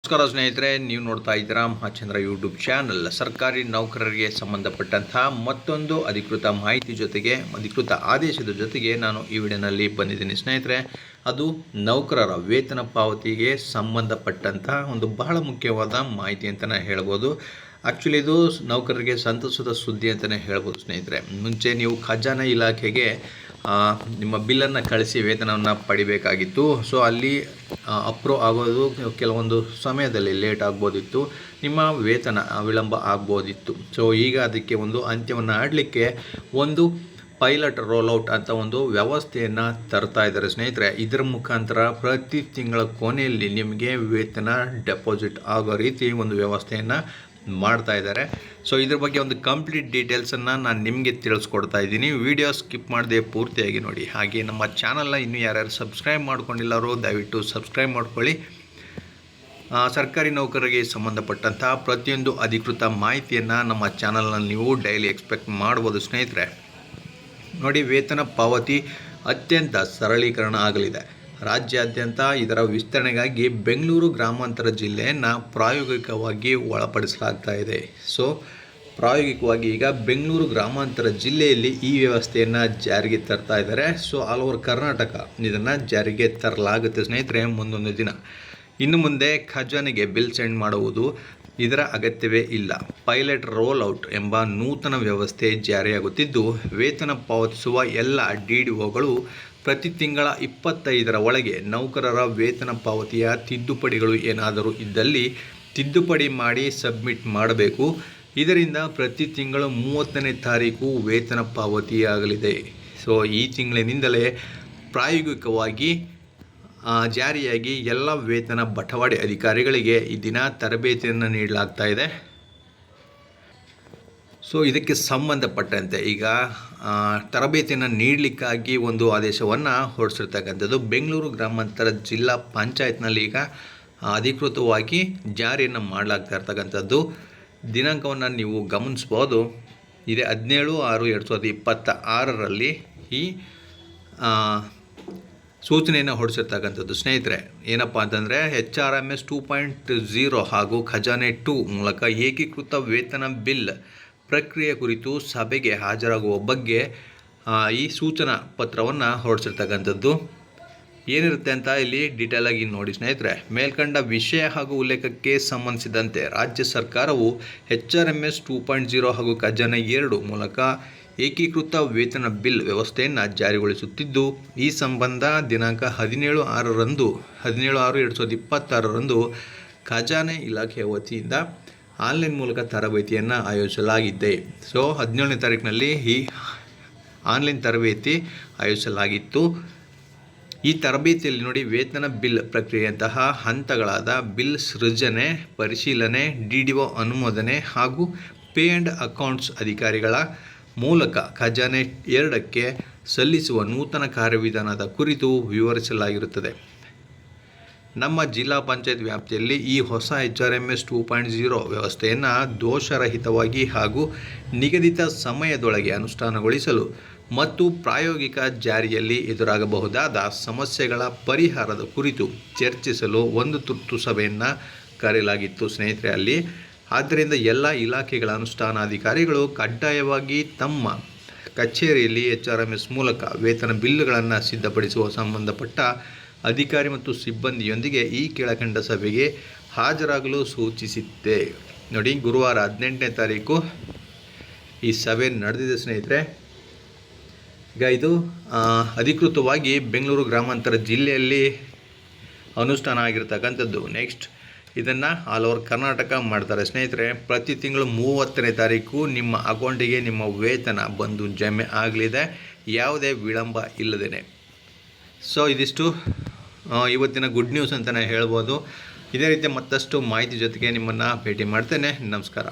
ನಮಸ್ಕಾರ ಸ್ನೇಹಿತರೆ, ನೀವು ನೋಡ್ತಾ ಇದ್ದೀರಾ ಮಹಾಚಂದ್ರ ಯೂಟ್ಯೂಬ್ ಚಾನಲ್. ಸರ್ಕಾರಿ ನೌಕರರಿಗೆ ಸಂಬಂಧಪಟ್ಟಂತಹ ಮತ್ತೊಂದು ಅಧಿಕೃತ ಮಾಹಿತಿ ಜೊತೆಗೆ ಅಧಿಕೃತ ಆದೇಶದ ಜೊತೆಗೆ ನಾನು ಈ ವಿಡಿಯೋನಲ್ಲಿ ಬಂದಿದ್ದೀನಿ ಸ್ನೇಹಿತರೆ. ಅದು ನೌಕರರ ವೇತನ ಪಾವತಿಗೆ ಸಂಬಂಧಪಟ್ಟಂತಹ ಒಂದು ಬಹಳ ಮುಖ್ಯವಾದ ಮಾಹಿತಿ ಅಂತಲೇ ಹೇಳ್ಬೋದು. ಆ್ಯಕ್ಚುಲಿ ಇದು ನೌಕರರಿಗೆ ಸಂತಸದ ಸುದ್ದಿ ಅಂತಲೇ ಹೇಳ್ಬೋದು ಸ್ನೇಹಿತರೆ. ಮುಂಚೆ ನೀವು ಖಜಾನೆ ಇಲಾಖೆಗೆ ನಿಮ್ಮ ಬಿಲ್ಲನ್ನು ಕಳಿಸಿ ವೇತನವನ್ನು ಪಡಿಬೇಕಾಗಿತ್ತು. ಸೊ ಅಲ್ಲಿ ಅಪ್ರೂವ್ ಆಗೋದು ಕೆಲವೊಂದು ಸಮಯದಲ್ಲಿ ಲೇಟ್ ಆಗ್ಬೋದಿತ್ತು, ನಿಮ್ಮ ವೇತನ ವಿಳಂಬ ಆಗ್ಬೋದಿತ್ತು. ಸೊ ಈಗ ಅದಕ್ಕೆ ಒಂದು ಅಂತ್ಯವನ್ನು ಆಡಲಿಕ್ಕೆ ಒಂದು ಪೈಲಟ್ ರೋಲ್ಔಟ್ ಅಂತ ಒಂದು ವ್ಯವಸ್ಥೆಯನ್ನು ತರ್ತಾ ಇದ್ದಾರೆ ಸ್ನೇಹಿತರೆ. ಇದರ ಮುಖಾಂತರ ಪ್ರತಿ ತಿಂಗಳ ಕೊನೆಯಲ್ಲಿ ನಿಮಗೆ ವೇತನ ಡೆಪಾಸಿಟ್ ಆಗೋ ರೀತಿ ಒಂದು ವ್ಯವಸ್ಥೆಯನ್ನು ಮಾಡ್ತಾ ಇದ್ದಾರೆ. ಸೊ ಇದ್ರ ಬಗ್ಗೆ ಒಂದು ಕಂಪ್ಲೀಟ್ ಡೀಟೇಲ್ಸನ್ನು ನಾನು ನಿಮಗೆ ತಿಳಿಸ್ಕೊಡ್ತಾ ಇದ್ದೀನಿ. ವಿಡಿಯೋ ಸ್ಕಿಪ್ ಮಾಡದೆ ಪೂರ್ತಿಯಾಗಿ ನೋಡಿ. ಹಾಗೆ ನಮ್ಮ ಚಾನಲ್ನ ಇನ್ನೂ ಯಾರ್ಯಾರು ಸಬ್ಸ್ಕ್ರೈಬ್ ಮಾಡ್ಕೊಂಡಿಲ್ಲರೋ ದಯವಿಟ್ಟು ಸಬ್ಸ್ಕ್ರೈಬ್ ಮಾಡ್ಕೊಳ್ಳಿ. ಸರ್ಕಾರಿ ನೌಕರರಿಗೆ ಸಂಬಂಧಪಟ್ಟಂಥ ಪ್ರತಿಯೊಂದು ಅಧಿಕೃತ ಮಾಹಿತಿಯನ್ನು ನಮ್ಮ ಚಾನಲ್ನಲ್ಲಿ ನೀವು ಡೈಲಿ ಎಕ್ಸ್ಪೆಕ್ಟ್ ಮಾಡ್ಬೋದು ಸ್ನೇಹಿತರೆ. ನೋಡಿ, ವೇತನ ಪಾವತಿ ಅತ್ಯಂತ ಸರಳೀಕರಣ ಆಗಲಿದೆ. ರಾಜ್ಯಾದ್ಯಂತ ಇದರ ವಿಸ್ತರಣೆಗಾಗಿ ಬೆಂಗಳೂರು ಗ್ರಾಮಾಂತರ ಜಿಲ್ಲೆಯನ್ನು ಪ್ರಾಯೋಗಿಕವಾಗಿ ಒಳಪಡಿಸಲಾಗ್ತಾ ಇದೆ. ಸೊ ಪ್ರಾಯೋಗಿಕವಾಗಿ ಈಗ ಬೆಂಗಳೂರು ಗ್ರಾಮಾಂತರ ಜಿಲ್ಲೆಯಲ್ಲಿ ಈ ವ್ಯವಸ್ಥೆಯನ್ನು ಜಾರಿಗೆ ತರ್ತಾ ಇದ್ದಾರೆ. ಸೊ ಆಲ್ ಓವರ್ ಕರ್ನಾಟಕ ಇದನ್ನು ಜಾರಿಗೆ ತರಲಾಗುತ್ತೆ ಸ್ನೇಹಿತರೆ ಮುಂದೊಂದು ದಿನ. ಇನ್ನು ಮುಂದೆ ಖಜಾನೆಗೆ ಬಿಲ್ ಸೆಂಡ್ ಮಾಡುವುದು ಇದರ ಅಗತ್ಯವೇ ಇಲ್ಲ. ಪೈಲಟ್ ರೋಲ್ ಔಟ್ ಎಂಬ ನೂತನ ವ್ಯವಸ್ಥೆ ಜಾರಿಯಾಗುತ್ತಿದ್ದು, ವೇತನ ಪಾವತಿಸುವ ಎಲ್ಲ DDOಗಳು ಪ್ರತಿ ತಿಂಗಳ 25ರ ಒಳಗೆ ನೌಕರರ ವೇತನ ಪಾವತಿಯ ತಿದ್ದುಪಡಿಗಳು ಏನಾದರೂ ಇದ್ದಲ್ಲಿ ತಿದ್ದುಪಡಿ ಮಾಡಿ ಸಬ್ಮಿಟ್ ಮಾಡಬೇಕು. ಇದರಿಂದ ಪ್ರತಿ ತಿಂಗಳು 30ನೇ ತಾರೀಕು ವೇತನ ಪಾವತಿಯಾಗಲಿದೆ. ಸೊ ಈ ತಿಂಗಳಿನಿಂದಲೇ ಪ್ರಾಯೋಗಿಕವಾಗಿ ಜಾರಿಯಾಗಿ ಎಲ್ಲ ವೇತನ ಬಟವಾಡೆ ಅಧಿಕಾರಿಗಳಿಗೆ ಈ ದಿನ ತರಬೇತಿಯನ್ನು ನೀಡಲಾಗ್ತಾ ಇದೆ. ಸೊ ಇದಕ್ಕೆ ಸಂಬಂಧಪಟ್ಟಂತೆ ಈಗ ತರಬೇತಿಯನ್ನು ನೀಡಲಿಕ್ಕಾಗಿ ಒಂದು ಆದೇಶವನ್ನು ಹೊರಡಿಸಿರ್ತಕ್ಕಂಥದ್ದು ಬೆಂಗಳೂರು ಗ್ರಾಮಾಂತರ ಜಿಲ್ಲಾ ಪಂಚಾಯತ್ನಲ್ಲಿ ಈಗ ಅಧಿಕೃತವಾಗಿ ಜಾರಿಯನ್ನು ಮಾಡಲಾಗ್ತಾ ಇರ್ತಕ್ಕಂಥದ್ದು. ದಿನಾಂಕವನ್ನು ನೀವು ಗಮನಿಸ್ಬೋದು. ಇದೇ 17/6/2026ರಲ್ಲಿ ಈ ಸೂಚನೆಯನ್ನು ಹೊರಡಿಸಿರ್ತಕ್ಕಂಥದ್ದು ಸ್ನೇಹಿತರೆ. ಏನಪ್ಪ ಅಂತಂದರೆ HRMS 2.0 ಹಾಗೂ ಖಜಾನೆ 2 ಮೂಲಕ ಏಕೀಕೃತ ವೇತನ ಬಿಲ್ ಪ್ರಕ್ರಿಯೆ ಕುರಿತು ಸಭೆಗೆ ಹಾಜರಾಗುವ ಬಗ್ಗೆ ಈ ಸೂಚನಾ ಪತ್ರವನ್ನು ಹೊರಡಿಸಿರ್ತಕ್ಕಂಥದ್ದು. ಏನಿರುತ್ತೆ ಅಂತ ಇಲ್ಲಿ ಡೀಟೇಲಾಗಿ ನೋಡಿ ಸ್ನೇಹಿತರೆ. ಮೇಲ್ಕಂಡ ವಿಷಯ ಹಾಗೂ ಉಲ್ಲೇಖಕ್ಕೆ ಸಂಬಂಧಿಸಿದಂತೆ ರಾಜ್ಯ ಸರ್ಕಾರವು HRMS 2.0 ಹಾಗೂ ಖಜಾನೆ 2 ಮೂಲಕ ಏಕೀಕೃತ ವೇತನ ಬಿಲ್ ವ್ಯವಸ್ಥೆಯನ್ನು ಜಾರಿಗೊಳಿಸುತ್ತಿದ್ದು, ಈ ಸಂಬಂಧ ದಿನಾಂಕ 17/6/2026ರಂದು ಖಜಾನೆ ಇಲಾಖೆಯ ವತಿಯಿಂದ ಆನ್ಲೈನ್ ಮೂಲಕ ತರಬೇತಿಯನ್ನು ಆಯೋಜಿಸಲಾಗಿದೆ. ಸೊ 17ನೇ ತಾರೀಕಿನಲ್ಲಿ ಈ ಆನ್ಲೈನ್ ತರಬೇತಿ ಆಯೋಜಿಸಲಾಗಿತ್ತು. ಈ ತರಬೇತಿಯಲ್ಲಿ ನೋಡಿ, ವೇತನ ಬಿಲ್ ಪ್ರಕ್ರಿಯೆಯಂತಹ ಹಂತಗಳಾದ ಬಿಲ್ ಸೃಜನೆ, ಪರಿಶೀಲನೆ, DDO ಅನುಮೋದನೆ ಹಾಗೂ ಪೇ ಆ್ಯಂಡ್ ಅಕೌಂಟ್ಸ್ ಅಧಿಕಾರಿಗಳ ಮೂಲಕ ಖಜಾನೆ 2ಕ್ಕೆ ಸಲ್ಲಿಸುವ ನೂತನ ಕಾರ್ಯವಿಧಾನದ ಕುರಿತು ವಿವರಿಸಲಾಗಿರುತ್ತದೆ. ನಮ್ಮ ಜಿಲ್ಲಾ ಪಂಚಾಯತ್ ವ್ಯಾಪ್ತಿಯಲ್ಲಿ ಈ ಹೊಸ HRMS 2.0 ವ್ಯವಸ್ಥೆಯನ್ನು ದೋಷರಹಿತವಾಗಿ ಹಾಗೂ ನಿಗದಿತ ಸಮಯದೊಳಗೆ ಅನುಷ್ಠಾನಗೊಳಿಸಲು ಮತ್ತು ಪ್ರಾಯೋಗಿಕ ಜಾರಿಯಲ್ಲಿ ಎದುರಾಗಬಹುದಾದ ಸಮಸ್ಯೆಗಳ ಪರಿಹಾರದ ಕುರಿತು ಚರ್ಚಿಸಲು ಒಂದು ತುರ್ತು ಸಭೆಯನ್ನು ಕರೆಯಲಾಗಿತ್ತು ಸ್ನೇಹಿತರೆ ಅಲ್ಲಿ. ಆದ್ದರಿಂದ ಎಲ್ಲ ಇಲಾಖೆಗಳ ಅನುಷ್ಠಾನಾಧಿಕಾರಿಗಳು ಕಡ್ಡಾಯವಾಗಿ ತಮ್ಮ ಕಚೇರಿಯಲ್ಲಿ HRMS ಮೂಲಕ ವೇತನ ಬಿಲ್ಲುಗಳನ್ನು ಸಿದ್ಧಪಡಿಸುವ ಸಂಬಂಧಪಟ್ಟ ಅಧಿಕಾರಿ ಮತ್ತು ಸಿಬ್ಬಂದಿಯೊಂದಿಗೆ ಈ ಕೆಳಕಂಡ ಸಭೆಗೆ ಹಾಜರಾಗಲು ಸೂಚಿಸಿದ್ದೆ. ನೋಡಿ, ಗುರುವಾರ 18ನೇ ತಾರೀಕು ಈ ಸಭೆ ನಡೆದಿದೆ ಸ್ನೇಹಿತರೆ. ಈಗ ಇದು ಅಧಿಕೃತವಾಗಿ ಬೆಂಗಳೂರು ಗ್ರಾಮಾಂತರ ಜಿಲ್ಲೆಯಲ್ಲಿ ಅನುಷ್ಠಾನ ಆಗಿರ್ತಕ್ಕಂಥದ್ದು. ನೆಕ್ಸ್ಟ್ ಇದನ್ನು ಆಲ್ ಓವರ್ ಕರ್ನಾಟಕ ಮಾಡ್ತಾರೆ ಸ್ನೇಹಿತರೆ. ಪ್ರತಿ ತಿಂಗಳು 30ನೇ ತಾರೀಕು ನಿಮ್ಮ ಅಕೌಂಟಿಗೆ ನಿಮ್ಮ ವೇತನ ಬಂದು ಜಮೆ ಆಗಲಿದೆ, ಯಾವುದೇ ವಿಳಂಬ ಇಲ್ಲದೇ. ಸೊ ಇದಿಷ್ಟು ಇವತ್ತಿನ ಗುಡ್ ನ್ಯೂಸ್ ಅಂತಲೇ ಹೇಳ್ಬೋದು. ಇದೇ ರೀತಿ ಮತ್ತಷ್ಟು ಮಾಹಿತಿ ಜೊತೆಗೆ ನಿಮ್ಮನ್ನು ಭೇಟಿ ಮಾಡ್ತೇನೆ. ನಮಸ್ಕಾರ.